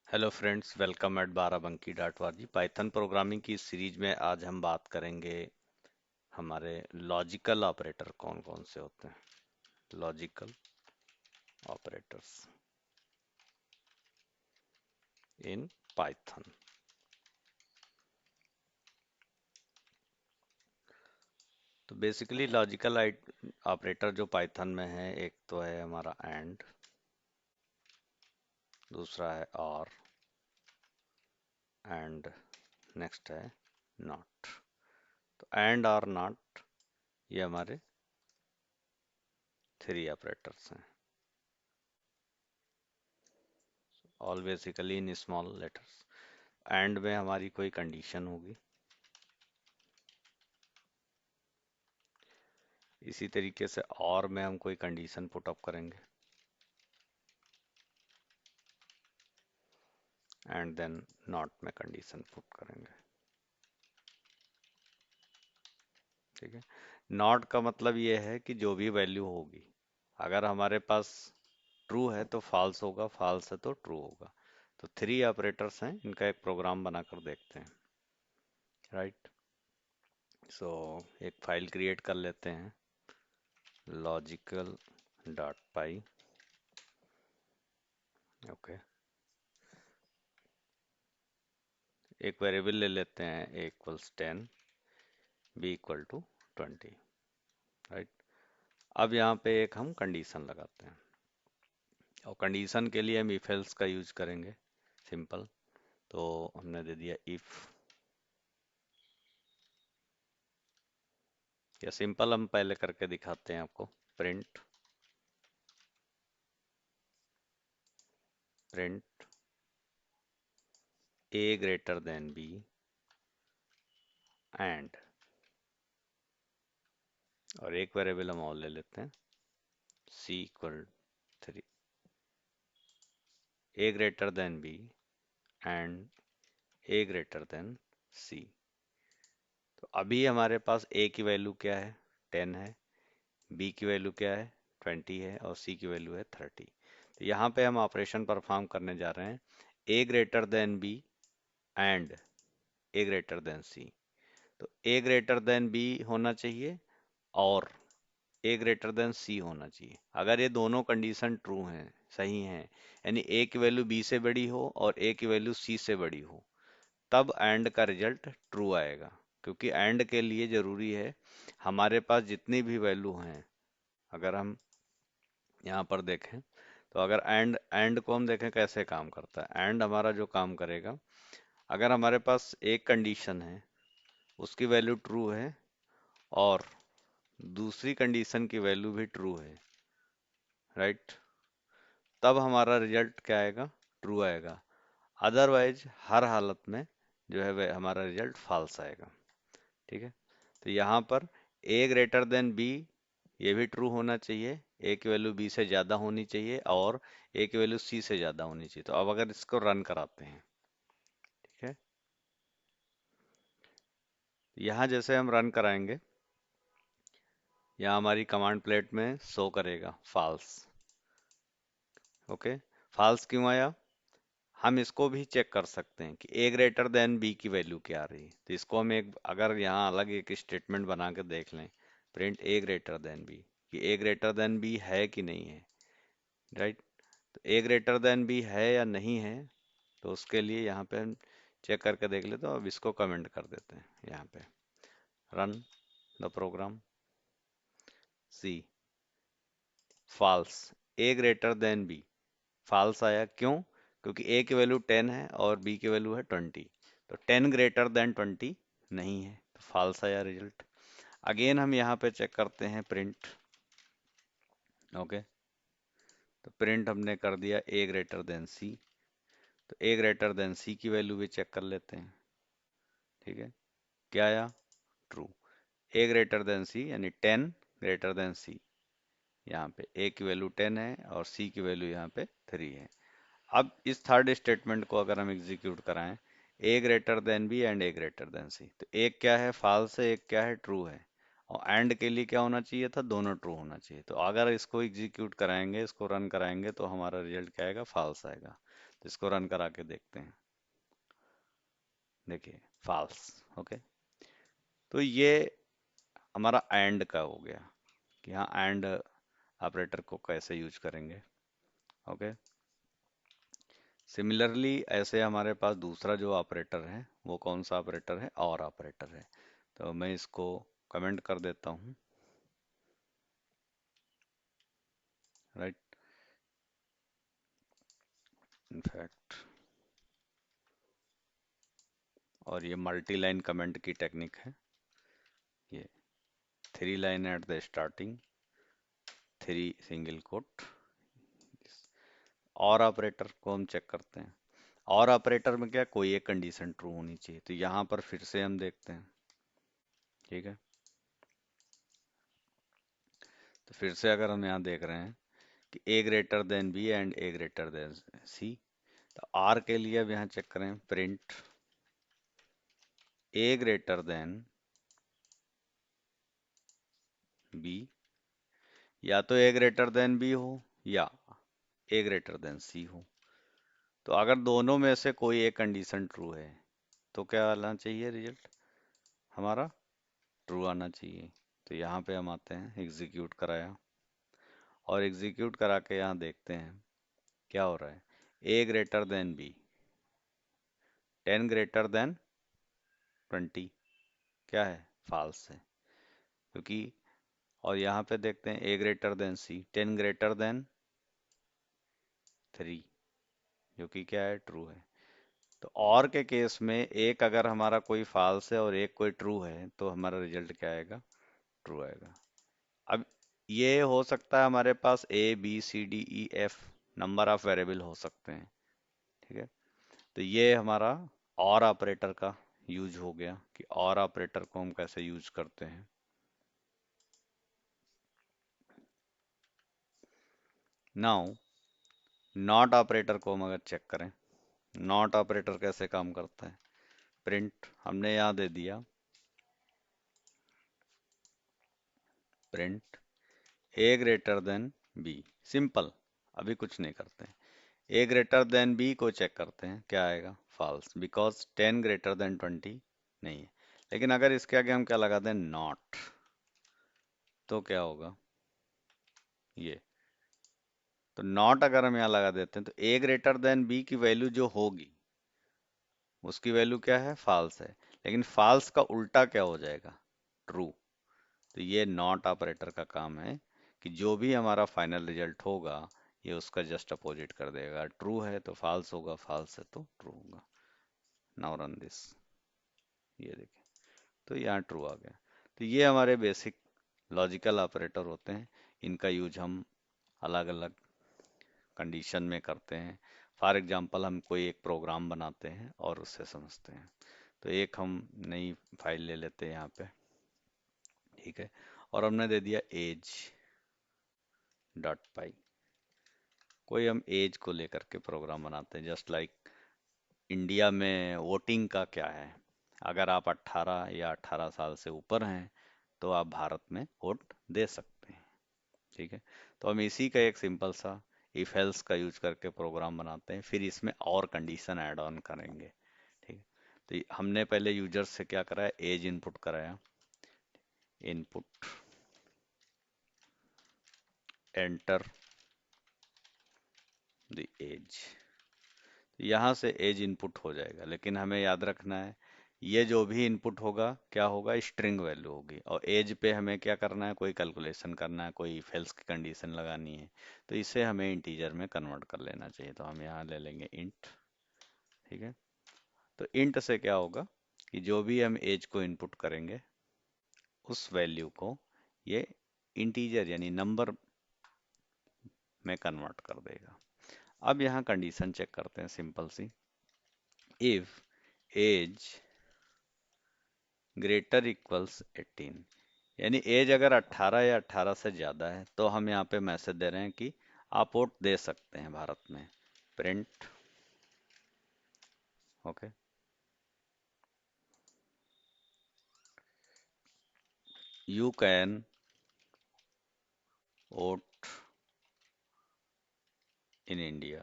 Hello friends, welcome at Barabanki dot वाजी। Python programming की इस सीरीज में आज हम बात करेंगे हमारे लॉजिकल ऑपरेटर कौन कौन से होते हैं। Logical operators in Python. तो बेसिकली लॉजिकल ऑपरेटर जो पाइथन में है, एक तो है हमारा एंड, दूसरा है और, एंड नेक्स्ट है नॉट। तो एंड और नॉट ये हमारे थ्री ऑपरेटर्स हैं, all basically in small letters. And में हमारी कोई कंडीशन होगी, इसी तरीके से और में हम कोई कंडीशन पुट अप करेंगे, एंड देन नॉट में कंडीशन पुट करेंगे। ठीक है। नॉट का मतलब ये है कि जो भी वैल्यू होगी, अगर हमारे पास ट्रू है तो फॉल्स होगा, फॉल्स है तो ट्रू होगा। तो थ्री ऑपरेटर्स हैं, इनका एक प्रोग्राम बनाकर देखते हैं। राइट। सो एक फाइल क्रिएट कर लेते हैं, लॉजिकल डॉट पाई। ओके। एक वेरिएबल ले लेते हैं, A equals 10, B equal to 20। Right. अब यहाँ पे एक हम कंडीशन लगाते हैं, और कंडीशन के लिए हम इफ एल्स का यूज करेंगे, सिंपल। तो हमने दे दिया इफ, या सिंपल हम पहले करके दिखाते हैं आपको। Print print A greater than B and, और एक वेरिएबल हम और ले लेते हैं, C equal 3, A greater than B and A greater than C. तो अभी हमारे पास ए की वैल्यू क्या है, 10 है, बी की वैल्यू क्या है, 20 है, और सी की वैल्यू है 30। तो यहाँ पे हम ऑपरेशन परफॉर्म करने जा रहे हैं, A greater than B and A greater than C. तो ए ग्रेटर देन बी होना चाहिए और ए ग्रेटर देन सी होना चाहिए। अगर ये दोनों कंडीशन ट्रू हैं, सही हैं, यानी ए की वैल्यू बी से बड़ी हो और ए की वैल्यू सी से बड़ी हो, तब एंड का रिजल्ट ट्रू आएगा। क्योंकि एंड के लिए जरूरी है हमारे पास जितनी भी वैल्यू हैं, अगर हम यहाँ पर देखें, तो अगर एंड एंड को हम देखें कैसे काम करता है। एंड हमारा जो काम करेगा, अगर हमारे पास एक कंडीशन है, उसकी वैल्यू ट्रू है, और दूसरी कंडीशन की वैल्यू भी ट्रू है, राइट, तब हमारा रिजल्ट क्या आएगा, ट्रू आएगा। अदरवाइज हर हालत में जो है वह हमारा रिजल्ट फॉल्स आएगा। ठीक है। तो यहाँ पर ए ग्रेटर देन बी, ये भी ट्रू होना चाहिए, ए की वैल्यू बी से ज़्यादा होनी चाहिए, और ए की वैल्यू सी से ज़्यादा होनी चाहिए। तो अब अगर इसको रन कराते हैं, ठीक है, यहाँ जैसे हम रन कराएंगे, यहाँ हमारी कमांड प्लेट में शो करेगा फॉल्स। ओके। फॉल्स क्यों आया, हम इसको भी चेक कर सकते हैं कि ए ग्रेटर देन बी की वैल्यू क्या आ रही है। तो इसको हम एक, अगर यहाँ अलग एक स्टेटमेंट बना के देख लें, print A greater than B, कि ए ग्रेटर देन बी है कि नहीं है। राइट। तो ए ग्रेटर देन बी है या नहीं है, तो उसके लिए यहाँ पे हम चेक करके देख लेते हैं। अब इसको कमेंट कर देते हैं यहाँ पे, run the program, see false, A greater than B, false आया। क्यों? क्योंकि ए की वैल्यू 10 है और बी की वैल्यू है 20। तो 10 ग्रेटर देन 20 नहीं है, तो फॉल्स आया रिजल्ट। अगेन हम यहाँ पे चेक करते हैं, प्रिंट। ओके। तो प्रिंट हमने कर दिया ए ग्रेटर देन सी। तो ए ग्रेटर देन सी की वैल्यू भी चेक कर लेते हैं। ठीक है। क्या आया, ट्रू। ए ग्रेटर देन सी यानी 10 ग्रेटर देन सी, यहाँ पे ए की वैल्यू 10 है और सी की वैल्यू यहाँ पे 3 है। अब इस थर्ड स्टेटमेंट को अगर हम एग्जीक्यूट कराएं, A greater than B and A greater than C, तो एक क्या है, फॉल्स है, एक क्या है, ट्रू है। और एंड के लिए क्या होना चाहिए था, दोनों ट्रू होना चाहिए। तो अगर इसको एग्जीक्यूट कराएंगे, इसको रन कराएंगे, तो हमारा रिजल्ट क्या आएगा, फॉल्स आएगा। तो इसको रन करा के देखते हैं। देखिए फॉल्स। ओके, तो ये हमारा एंड का हो गया कि हाँ एंड ऑपरेटर को कैसे यूज करेंगे। ओके, सिमिलरली ऐसे हमारे पास दूसरा जो ऑपरेटर है वो कौन सा ऑपरेटर है, और ऑपरेटर है। तो मैं इसको कमेंट कर देता हूँ, राइट। इनफैक्ट, और ये मल्टी लाइन कमेंट की टेक्निक है। ये 3 line at the starting, 3 single quote. और ऑपरेटर को हम चेक करते हैं। और ऑपरेटर में क्या, कोई एक कंडीशन ट्रू होनी चाहिए। तो यहाँ पर फिर से हम देखते हैं, ठीक है। तो फिर से अगर हम यहाँ देख रहे हैं कि A greater than B and A greater than C, तो आर के लिए अब यहाँ चेक करें, print A greater than B, या तो ए ग्रेटर देन बी हो या ए ग्रेटर देन सी हो। तो अगर दोनों में से कोई एक कंडीशन ट्रू है तो क्या आना चाहिए, रिजल्ट हमारा ट्रू आना चाहिए। तो यहाँ पे हम आते हैं, एग्जीक्यूट कराया, और एग्जीक्यूट करा के यहाँ देखते हैं क्या हो रहा है। A greater than B, 10 greater than 20, क्या है, फॉल्स है। क्योंकि, और यहाँ पे देखते हैं A greater than C, 10 greater then 3, जो कि क्या है, ट्रू है। तो और के केस में एक अगर हमारा कोई फॉल्स है और एक कोई ट्रू है तो हमारा रिजल्ट क्या आएगा, ट्रू आएगा। अब ये हो सकता है हमारे पास A B C D E F number of variable हो सकते हैं, ठीक है। तो ये हमारा और ऑपरेटर का यूज हो गया कि और ऑपरेटर को हम कैसे यूज करते हैं। नाउ नॉट ऑपरेटर को हम अगर चेक करें, नॉट ऑपरेटर कैसे काम करता है। प्रिंट हमने यहाँ दे दिया, print A greater than B, simple, अभी कुछ नहीं करते हैं। ए ग्रेटर देन बी को चेक करते हैं, क्या आएगा, फॉल्स, बिकॉज 10 ग्रेटर देन 20 नहीं है। लेकिन अगर इसके आगे हम क्या लगा दें, नॉट, तो क्या होगा, ये। तो नॉट अगर हम यहाँ लगा देते हैं तो ए ग्रेटर देन बी की वैल्यू जो होगी उसकी वैल्यू क्या है, फॉल्स है। लेकिन फॉल्स का उल्टा क्या हो जाएगा, ट्रू। तो ये नॉट ऑपरेटर का काम है कि जो भी हमारा फाइनल रिजल्ट होगा ये उसका जस्ट अपोजिट कर देगा। ट्रू है तो फॉल्स होगा, फॉल्स है तो ट्रू होगा। नाउ रन दिस, ये देखिए, तो यहाँ ट्रू आ गया। तो ये हमारे बेसिक लॉजिकल ऑपरेटर होते हैं। इनका यूज हम अलग अलग कंडीशन में करते हैं। फॉर एग्जांपल हम कोई एक प्रोग्राम बनाते हैं और उससे समझते हैं। तो एक हम नई फाइल ले लेते हैं यहाँ पे, ठीक है। और हमने दे दिया एज डॉट पाई, कोई हम एज को लेकर के प्रोग्राम बनाते हैं। जस्ट लाइक इंडिया में वोटिंग का क्या है, अगर आप 18 या 18 साल से ऊपर हैं तो आप भारत में वोट दे सकते हैं, ठीक है। तो हम इसी का एक सिंपल सा इफ एल्स का यूज करके प्रोग्राम बनाते हैं, फिर इसमें और कंडीशन ऐड ऑन करेंगे, ठीक है। तो हमने पहले यूजर से क्या कराया, एज इनपुट कराया, इनपुट एंटर द एज, यहाँ से एज इनपुट हो जाएगा। लेकिन हमें याद रखना है ये जो भी इनपुट होगा क्या होगा, स्ट्रिंग वैल्यू होगी। और एज पे हमें क्या करना है, कोई कैलकुलेशन करना है, कोई इफ एल्स की कंडीशन लगानी है। तो इसे हमें इंटीजर में कन्वर्ट कर लेना चाहिए। तो हम यहाँ ले लेंगे इंट, ठीक है। तो इंट से क्या होगा कि जो भी हम एज को इनपुट करेंगे उस वैल्यू को ये इंटीजर यानी नंबर में कन्वर्ट कर देगा। अब यहाँ कंडीशन चेक करते हैं simple see, if age greater equals 18, यानी एज अगर 18 या 18 से ज़्यादा है तो हम यहाँ पे मैसेज दे रहे हैं कि आप वोट दे सकते हैं भारत में। Print, okay, you can vote in India.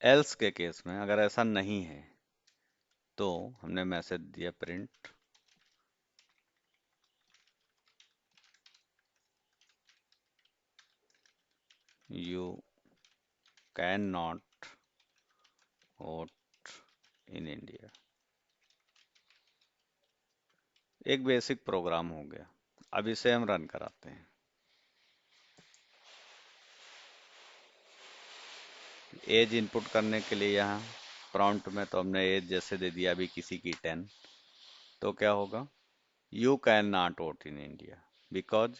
Else के केस में अगर ऐसा नहीं है तो हमने मैसेज दिया print you can not vote in India. एक बेसिक प्रोग्राम हो गया। अब इसे हम रन कराते हैं। एज इनपुट करने के लिए यहाँ प्रॉम्प्ट में तो हमने एज जैसे दे दिया अभी किसी की 10, तो क्या होगा, you can not vote in India because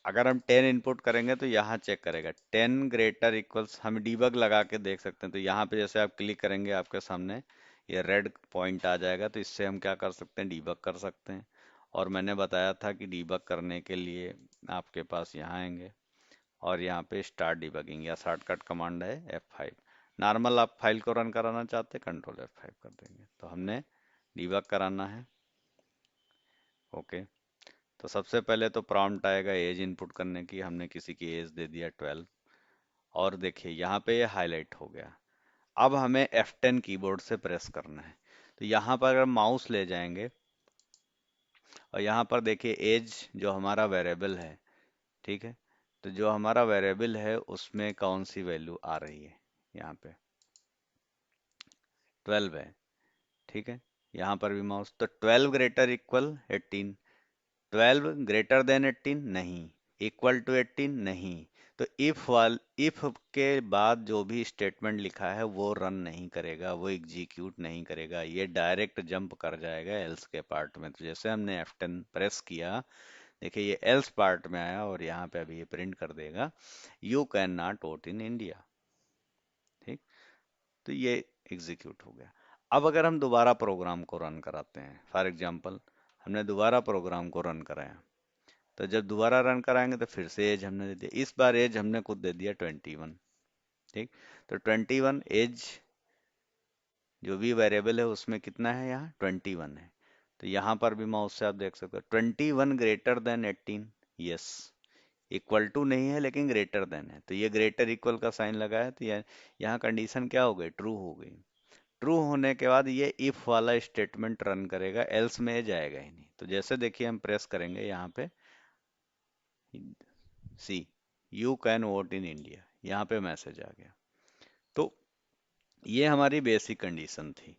अगर हम 10 इनपुट करेंगे तो यहाँ चेक करेगा 10 ग्रेटर इक्वल्स, हम डीबग लगा के देख सकते हैं। तो यहाँ पे जैसे आप क्लिक करेंगे आपके सामने ये रेड पॉइंट आ जाएगा, तो इससे हम क्या कर सकते हैं, डीबग कर सकते हैं। और मैंने बताया था कि डीबग करने के लिए आपके पास यहाँ आएंगे और यहाँ पे स्टार्ट डिबगिंग या शॉर्टकट कमांड है F5। नॉर्मल आप फाइल को रन कराना चाहते कंट्रोल F5 कर देंगे। तो हमने डीबग कराना है। ओके, तो सबसे पहले तो प्रॉम्प्ट आएगा एज इनपुट करने की, हमने किसी की एज दे दिया 12। और देखिए यहाँ पे ये हाईलाइट हो गया। अब हमें F10 कीबोर्ड से प्रेस करना है। तो यहाँ पर अगर माउस ले जाएंगे और यहाँ पर देखिए एज जो हमारा वेरिएबल है, ठीक है, तो जो हमारा वेरिएबल है उसमें कौन सी वैल्यू आ रही है, यहाँ पे 12 है, ठीक है। यहाँ पर भी माउस, तो 12 ग्रेटर इक्वल 18, 12 ग्रेटर देन 18 नहीं, इक्वल टू 18 नहीं। तो इफ के बाद जो भी स्टेटमेंट लिखा है वो रन नहीं करेगा, वो एग्जीक्यूट नहीं करेगा, ये डायरेक्ट जंप कर जाएगा एल्स के पार्ट में। तो जैसे हमने F10 प्रेस किया, देखिए ये एल्स पार्ट में आया और यहाँ पे अभी ये प्रिंट कर देगा you can not vote in India, ठीक। तो ये एग्जीक्यूट हो गया। अब अगर हम दोबारा प्रोग्राम को रन कराते हैं, फॉर एग्जांपल हमने दोबारा प्रोग्राम को रन कराया, तो जब दोबारा रन कराएंगे तो फिर से एज हमने दे दिया, इस बार एज हमने खुद दे दिया 21, ठीक। तो 21 एज जो भी वेरिएबल है उसमें कितना है, यहाँ 21 है। तो यहाँ पर भी माउस से आप देख सकते हो 21 greater than 18, yes. Equal to नहीं है लेकिन ग्रेटर देन है, तो ये ग्रेटर इक्वल का साइन लगा है, तो यहाँ कंडीशन क्या हो गई, ट्रू हो गई। ट्रू होने के बाद ये इफ वाला स्टेटमेंट रन करेगा, एल्स में जाएगा ही नहीं। तो जैसे देखिए हम प्रेस करेंगे यहाँ पे see you can vote in India, यहाँ पे मैसेज आ गया। तो ये हमारी बेसिक कंडीशन थी।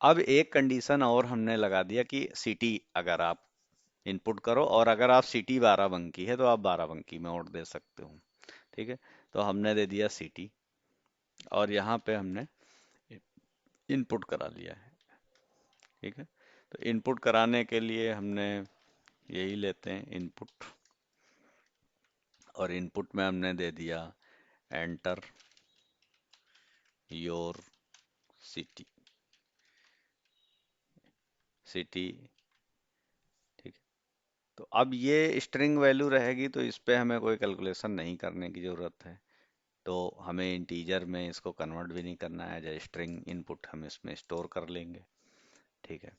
अब एक कंडीशन और हमने लगा दिया कि सिटी अगर आप इनपुट करो और अगर आप सिटी बाराबंकी है तो आप बाराबंकी में वोट दे सकते हो, ठीक है। तो हमने दे दिया सिटी और यहाँ पे हमने इनपुट करा लिया है, ठीक है। तो इनपुट कराने के लिए हमने यही लेते हैं इनपुट, और इनपुट में हमने दे दिया एंटर योर सिटी, सिटी, ठीक है। तो अब ये स्ट्रिंग वैल्यू रहेगी तो इस पे हमें कोई कैलकुलेशन नहीं करने की ज़रूरत है। तो हमें इंटीजर में इसको कन्वर्ट भी नहीं करना है, एज स्ट्रिंग इनपुट हम इसमें स्टोर कर लेंगे, ठीक है।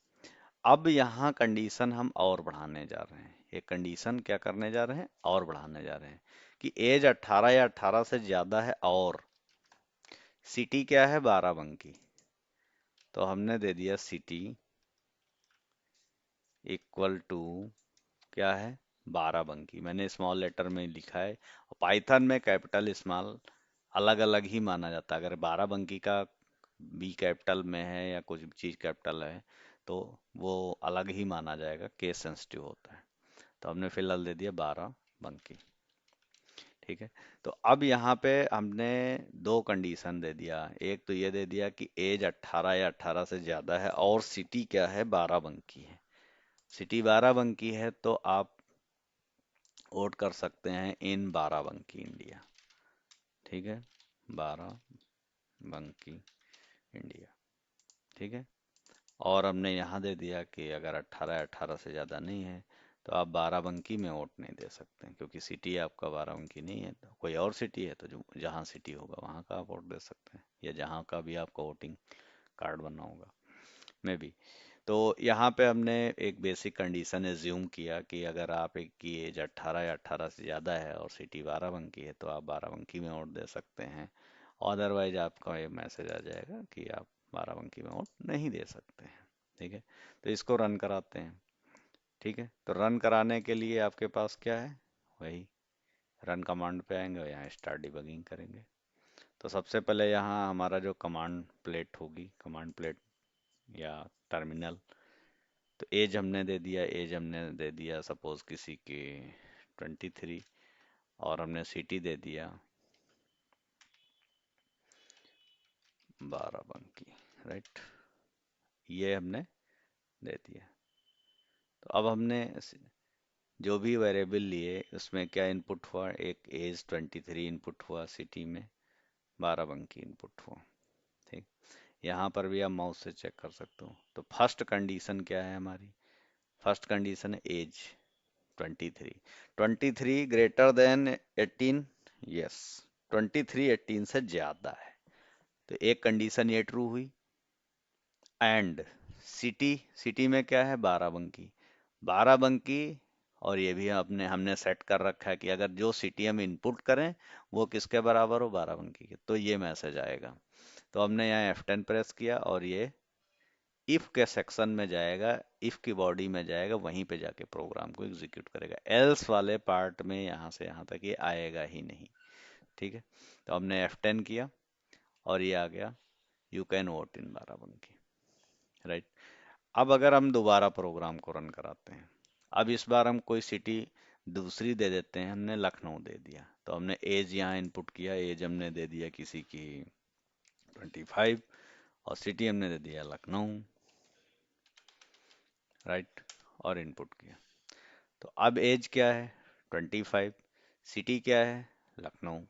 अब यहाँ कंडीशन हम और बढ़ाने जा रहे हैं। ये कंडीशन क्या करने जा रहे हैं, और बढ़ाने जा रहे हैं कि एज 18 या 18 से ज़्यादा है और सिटी क्या है, बाराबंकी। तो हमने दे दिया सिटी इक्वल टू क्या है, बाराबंकी। मैंने स्मॉल लेटर में लिखा है, पाइथन में कैपिटल स्मॉल अलग अलग ही माना जाता है। अगर बाराबंकी का बी कैपिटल में है या कुछ चीज़ कैपिटल है तो वो अलग ही माना जाएगा, केस सेंसिटिव होता है। तो हमने फिलहाल दे दिया 12 बंकी, ठीक है। तो अब यहाँ पे हमने दो कंडीशन दे दिया, एक तो ये दे दिया कि एज 18 या 18 से ज़्यादा है और सिटी क्या है, 12 बंकी है। सिटी 12 बंकी है तो आप वोट कर सकते हैं इन 12 बंकी इंडिया, ठीक है, 12 बंकी इंडिया, ठीक है। और हमने यहाँ दे दिया कि अगर 18 से ज़्यादा नहीं है तो आप 12 बंकी में वोट नहीं दे सकते हैं, क्योंकि सिटी आपका 12 बंकी नहीं है। तो कोई और सिटी है तो जो जहाँ सिटी होगा वहाँ का आप वोट दे सकते हैं, या जहाँ का भी आपका वोटिंग कार्ड बनना होगा, मे बी। तो यहाँ पे हमने एक बेसिक कंडीशन एज्यूम किया कि अगर आप एक की एज 18 या 18 से ज़्यादा है और सिटी बाराबंकी है तो आप बाराबंकी में वोट दे सकते हैं। अदरवाइज आपका ये मैसेज आ जाएगा कि आप बाराबंकी में वोट नहीं दे सकते हैं। ठीक है, तो इसको रन कराते हैं। ठीक है, तो रन कराने के लिए आपके पास क्या है, वही रन कमांड पे आएंगे और यहाँ स्टार्ट डिबगिंग करेंगे। तो सबसे पहले यहाँ हमारा जो कमांड प्लेट होगी, कमांड प्लेट या टर्मिनल, तो एज हमने दे दिया सपोज किसी की 23, और हमने सिटी दे दिया बाराबंकी, राइट, ये हमने दे दिया। तो अब हमने जो भी वेरिएबल लिए उसमें क्या इनपुट हुआ, एक एज 23 इनपुट हुआ, सिटी में बाराबंकी इनपुट हुआ। ठीक, यहाँ पर भी आप माउस से चेक कर सकते हो। तो फर्स्ट कंडीशन क्या है हमारी, फर्स्ट कंडीशन है एज 23, 23 ग्रेटर देन 18, यस, 23 18 से ज्यादा है, तो एक कंडीशन ये ट्रू हुई। एंड सिटी, सिटी में क्या है, बाराबंकी, बाराबंकी, और ये भी आपने हमने सेट कर रखा है कि अगर जो सिटी हम इनपुट करें वो किसके बराबर हो, बाराबंकी के, तो ये मैसेज आएगा। तो हमने यहाँ F10 प्रेस किया और ये इफ के सेक्शन में जाएगा, इफ की बॉडी में जाएगा, वहीं पे जाके प्रोग्राम को एग्जीक्यूट करेगा। एल्स वाले पार्ट में यहाँ से यहाँ तक ये आएगा ही नहीं। ठीक है, तो हमने F10 किया और ये आ गया you can vote in Barabanki, right. अब अगर हम दोबारा प्रोग्राम को रन कराते हैं, अब इस बार हम कोई सिटी दूसरी दे देते हैं, हमने लखनऊ दे दिया, तो हमने एज यहाँ इनपुट किया, एज हमने दे दिया किसी की 25 और सिटी हमने दे दिया लखनऊ, राइट, और इनपुट किया। तो अब एज क्या है 25, सिटी क्या है लखनऊ।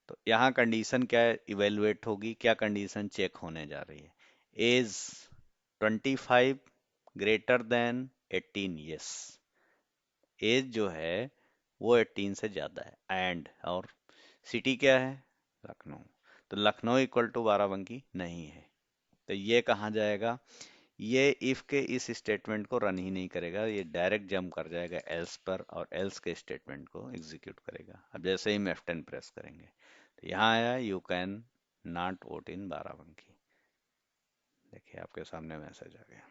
तो यहाँ कंडीशन क्या है इवेलुएट होगी, क्या कंडीशन चेक होने जा रही है, age 25 greater than 18, yes, age जो है वो 18 से ज्यादा है, एंड और सिटी क्या है लखनऊ, तो लखनऊ इक्वल टू बाराबंकी नहीं है। तो ये कहाँ जाएगा, ये इफ के इस स्टेटमेंट को रन ही नहीं करेगा, ये डायरेक्ट जंप कर जाएगा एल्स पर और एल्स के स्टेटमेंट को एग्जीक्यूट करेगा। अब जैसे ही हम F10 प्रेस करेंगे तो यहाँ आया you can not vote in Barabanki, देखिए आपके सामने मैसेज आ गया।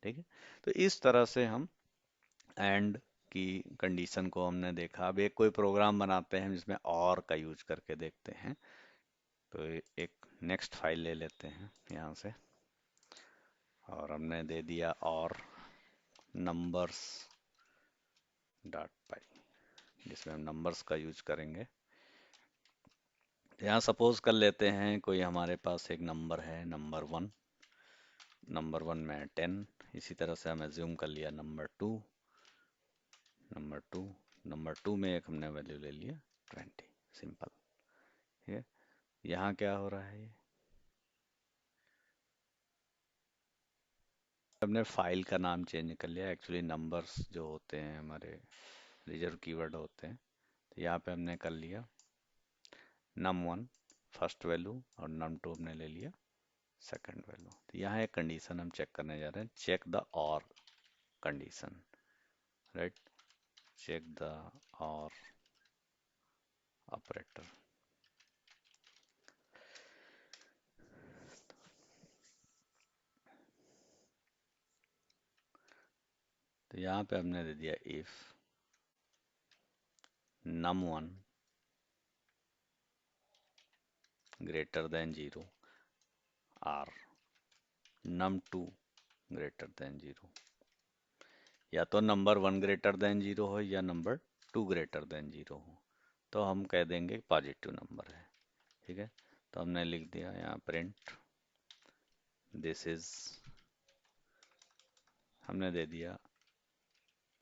ठीक है, तो इस तरह से हम एंड की कंडीशन को हमने देखा। अब एक कोई प्रोग्राम बनाते हैं जिसमें और का यूज करके देखते हैं। तो एक नेक्स्ट फाइल ले लेते हैं यहाँ से और हमने दे दिया और नंबर्स डॉट पाई, जिसमें हम नंबर्स का यूज करेंगे। तो यहाँ सपोज कर लेते हैं कोई हमारे पास एक नंबर है नंबर 1, नंबर 1 में 10, इसी तरह से हम एज्यूम कर लिया नंबर 2, नंबर 2, नंबर 2 में एक हमने वैल्यू ले लिया 20, सिंपल। ठीक है, यहाँ क्या हो रहा है, ये हमने फाइल का नाम चेंज कर लिया, एक्चुअली नंबर्स जो होते हैं हमारे रिजर्व कीवर्ड होते हैं। तो यहाँ पे हमने कर लिया num1 फर्स्ट वैल्यू और num2 हमने ले लिया सेकंड वैल्यू। तो यहाँ एक कंडीशन हम चेक करने जा रहे हैं, चेक द और कंडीशन, राइट, चेक द और ऑपरेटर। तो यहाँ पे हमने दे दिया इफ num1 ग्रेटर देन 0 और num2 ग्रेटर देन 0, या तो नंबर 1 ग्रेटर देन 0 हो या नंबर 2 ग्रेटर देन 0 हो, तो हम कह देंगे पॉजिटिव नंबर है। ठीक है, तो हमने लिख दिया यहाँ प्रिंट दिस इज, हमने दे दिया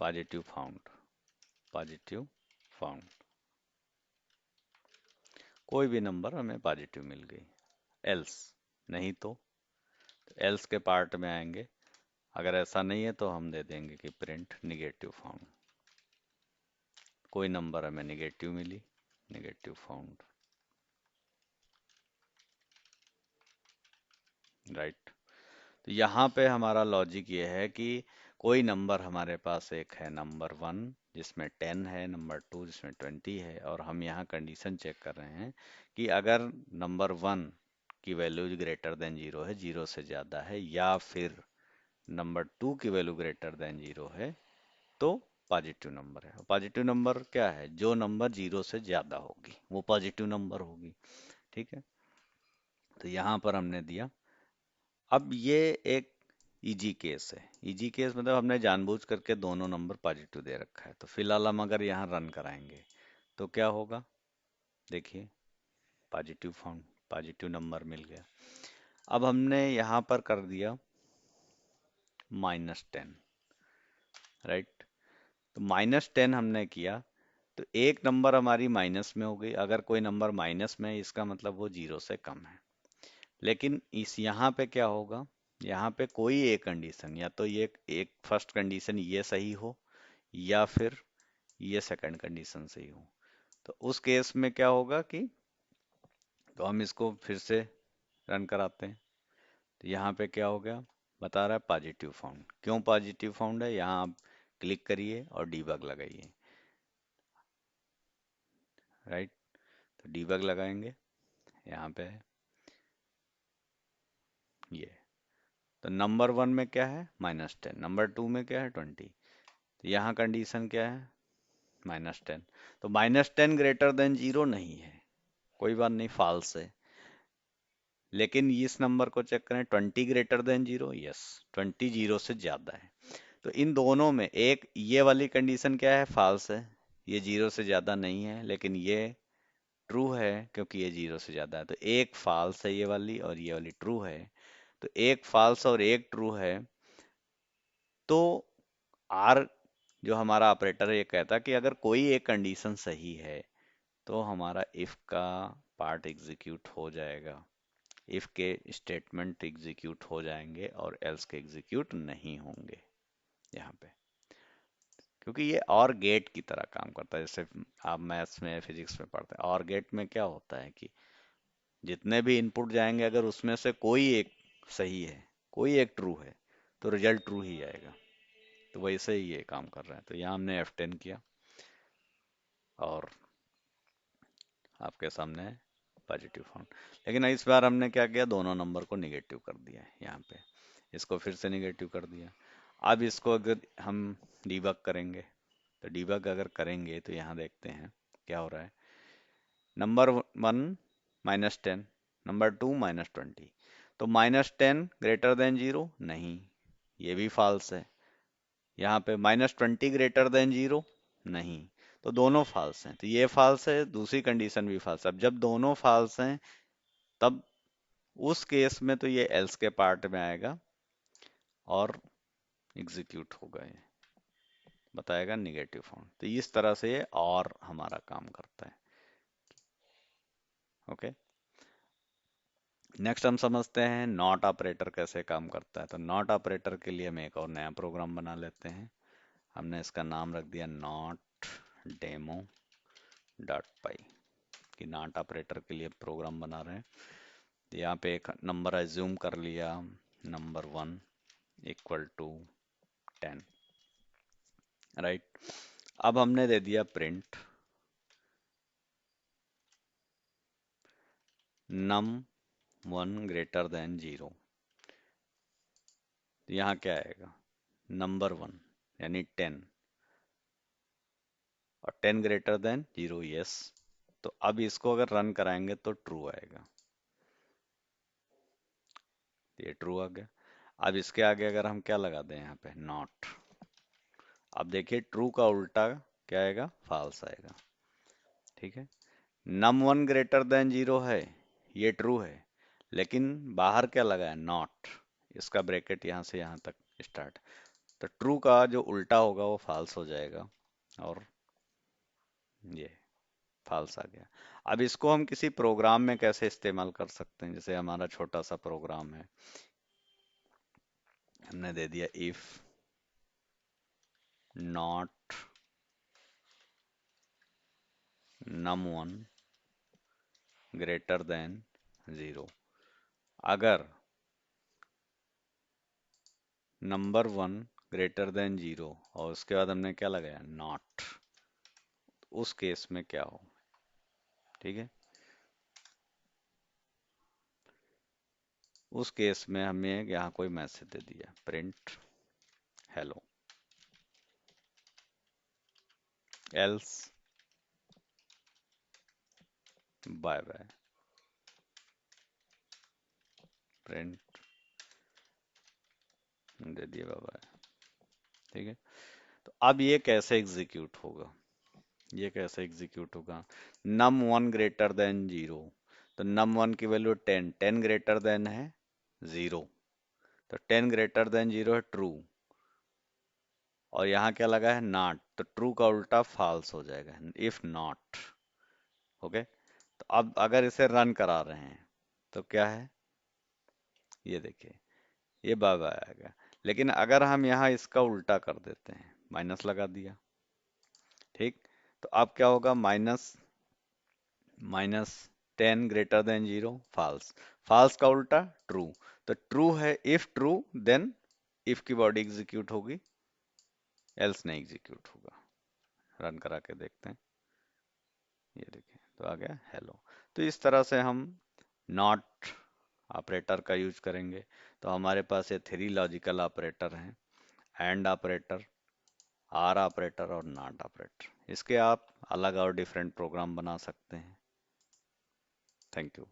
पॉजिटिव फाउंड, पॉजिटिव फाउंड, कोई भी नंबर हमें पॉजिटिव मिल गई। एल्स नहीं तो एल्स के पार्ट में आएंगे, अगर ऐसा नहीं है तो हम दे देंगे कि प्रिंट निगेटिव फाउंड, कोई नंबर हमें निगेटिव मिली, निगेटिव फाउंड, राइट। तो यहाँ पे हमारा लॉजिक ये है कि कोई नंबर हमारे पास एक है नंबर 1 जिसमें 10 है, नंबर 2 जिसमें 20 है, और हम यहाँ कंडीशन चेक कर रहे हैं कि अगर नंबर 1 की वैल्यू ग्रेटर देन 0 है, 0 से ज़्यादा है, या फिर नंबर 2 की वैल्यू ग्रेटर देन 0 है, तो पॉजिटिव नंबर है। पॉजिटिव नंबर क्या है? जो नंबर 0 से ज़्यादा होगी वो पॉजिटिव नंबर होगी। ठीक है, तो यहाँ पर हमने दिया। अब ये एक इजी केस है। इजी केस मतलब हमने जानबूझ करके दोनों नंबर पॉजिटिव दे रखा है। तो फिलहाल हम अगर यहाँ रन कराएंगे तो क्या होगा? देखिए, पॉजिटिव फाउंड, पॉजिटिव नंबर मिल गया। अब हमने यहाँ पर कर दिया -10, राइट? तो -10 हमने किया तो एक नंबर हमारी माइनस में हो गई। अगर कोई नंबर माइनस में है इसका मतलब वो 0 से कम है। लेकिन इस यहाँ पे क्या होगा? यहाँ पे कोई एक कंडीशन, या तो ये एक फर्स्ट कंडीशन ये सही हो, या फिर ये सेकंड कंडीशन सही हो। तो उस केस में क्या होगा कि तो हम इसको फिर से रन कराते हैं। तो यहाँ पे क्या हो गया? बता रहा है पॉजिटिव फाउंड। क्यों पॉजिटिव फाउंड है? यहाँ आप क्लिक करिए और डीबग लगाइए, राइट? तो डीबग लगाएंगे, यहाँ पे है ये। तो नंबर 1 में क्या है? -10। नंबर 2 में क्या है? 20। तो यहाँ कंडीशन क्या है? -10। तो -10 ग्रेटर देन 0 नहीं है, कोई बात नहीं, फॉल्स है। लेकिन इस नंबर को चेक करें, 20 ग्रेटर देन 0, यस, 20 0 से ज्यादा है। तो इन दोनों में एक ये वाली कंडीशन क्या है? फॉल्स है, ये 0 से ज्यादा नहीं है। लेकिन ये ट्रू है क्योंकि ये 0 से ज्यादा है। तो एक फॉल्स है ये वाली, और ये वाली ट्रू है। तो एक फॉल्स और एक ट्रू है। तो आर जो हमारा ऑपरेटर है ये कहता है कि अगर कोई एक कंडीशन सही है तो हमारा इफ का पार्ट एग्जीक्यूट हो जाएगा, इफ के स्टेटमेंट एग्जीक्यूट हो जाएंगे और एल्स के एग्जीक्यूट नहीं होंगे यहाँ पे। क्योंकि ये और गेट की तरह काम करता है, जैसे आप मैथ्स में फिजिक्स में पढ़ते हैं। और गेट में क्या होता है कि जितने भी इनपुट जाएंगे अगर उसमें से कोई एक सही है, कोई एक ट्रू है, तो रिजल्ट ट्रू ही आएगा। तो वैसे ही ये काम कर रहा है। तो यहाँ हमने F10 किया और आपके सामने है पॉजिटिव फाउंड। लेकिन इस बार हमने क्या किया? दोनों नंबर को निगेटिव कर दिया है यहाँ पे। इसको फिर से निगेटिव कर दिया। अब इसको अगर हम डीबग करेंगे, तो डीबग अगर करेंगे तो यहाँ देखते हैं क्या हो रहा है। Number 1 -10, number 2 -20। तो -10 ग्रेटर देन 0 नहीं, ये भी फॉल्स है। यहाँ पे -20 ग्रेटर देन 0 नहीं, तो दोनों फॉल्स हैं। तो ये फॉल्स है, दूसरी कंडीशन भी फॉल्स है। अब जब दोनों फॉल्स हैं तब उस केस में तो ये एल्स के पार्ट में आएगा और एग्जीक्यूट होगा, ये बताएगा निगेटिव फाउंड। तो इस तरह से ये और हमारा काम करता है। ओके, नेक्स्ट हम समझते हैं नॉट ऑपरेटर कैसे काम करता है। तो नॉट ऑपरेटर के लिए हम एक और नया प्रोग्राम बना लेते हैं। हमने इसका नाम रख दिया नॉट डेमो डॉट पाई, कि नॉट ऑपरेटर के लिए प्रोग्राम बना रहे हैं। तो यहाँ पे एक नंबर एज्यूम कर लिया, नंबर 1 इक्वल टू 10, राइट? अब हमने दे दिया प्रिंट num1 ग्रेटर देन 0। तो यहाँ क्या आएगा? नंबर 1 यानी 10, और 10 ग्रेटर देन 0, यस। तो अब इसको अगर रन कराएंगे तो ट्रू आएगा, ये ट्रू आ गया। अब इसके आगे अगर हम क्या लगा दें यहाँ पे? नॉट। अब देखिए ट्रू का उल्टा क्या आएगा? फॉल्स आएगा। ठीक है, num1 ग्रेटर देन 0 है, ये ट्रू है। लेकिन बाहर क्या लगा है? नॉट। इसका ब्रैकेट यहाँ से यहाँ तक स्टार्ट। तो ट्रू का जो उल्टा होगा वो फॉल्स हो जाएगा, और ये फॉल्स आ गया। अब इसको हम किसी प्रोग्राम में कैसे इस्तेमाल कर सकते हैं? जैसे हमारा छोटा सा प्रोग्राम है, हमने दे दिया if not num1 greater than 0। अगर number one greater than zero, और उसके बाद हमने क्या लगाया, नॉट, उस केस में क्या हो। ठीक है, उस केस में हमें यहाँ कोई मैसेज दे दिया, print hello, else bye bye, print दे दिया बाय बाय। ठीक है, तो अब ये कैसे एग्जीक्यूट होगा, ये कैसे एग्जीक्यूट होगा, num one greater than zero, तो नम वन की वैल्यू 10, 10 ग्रेटर देन है जीरो, तो 10 ग्रेटर देन जीरो है ट्रू, और यहाँ क्या लगा है, नॉट, तो ट्रू का उल्टा फॉल्स हो जाएगा, इफ नॉट। ओके, तो अब अगर इसे रन करा रहे हैं तो क्या है, ये देखिए, ये बाबा आएगा। लेकिन अगर हम यहाँ इसका उल्टा कर देते हैं, माइनस लगा दिया, ठीक, तो अब क्या होगा, minus, minus 10 greater than zero, false, false का उल्टा ट्रू, तो ट्रू है, इफ ट्रू देन इफ की बॉडी एग्जीक्यूट होगी, एल्स नहीं एग्जीक्यूट होगा। रन करा के देखते हैं, ये देखिए तो आ गया हेलो। तो इस तरह से हम नॉट ऑपरेटर का यूज करेंगे। तो हमारे पास ये थ्री लॉजिकल ऑपरेटर हैं, एंड ऑपरेटर, आर ऑपरेटर और नॉट ऑपरेटर। इसके आप अलग और डिफरेंट प्रोग्राम बना सकते हैं। Thank you.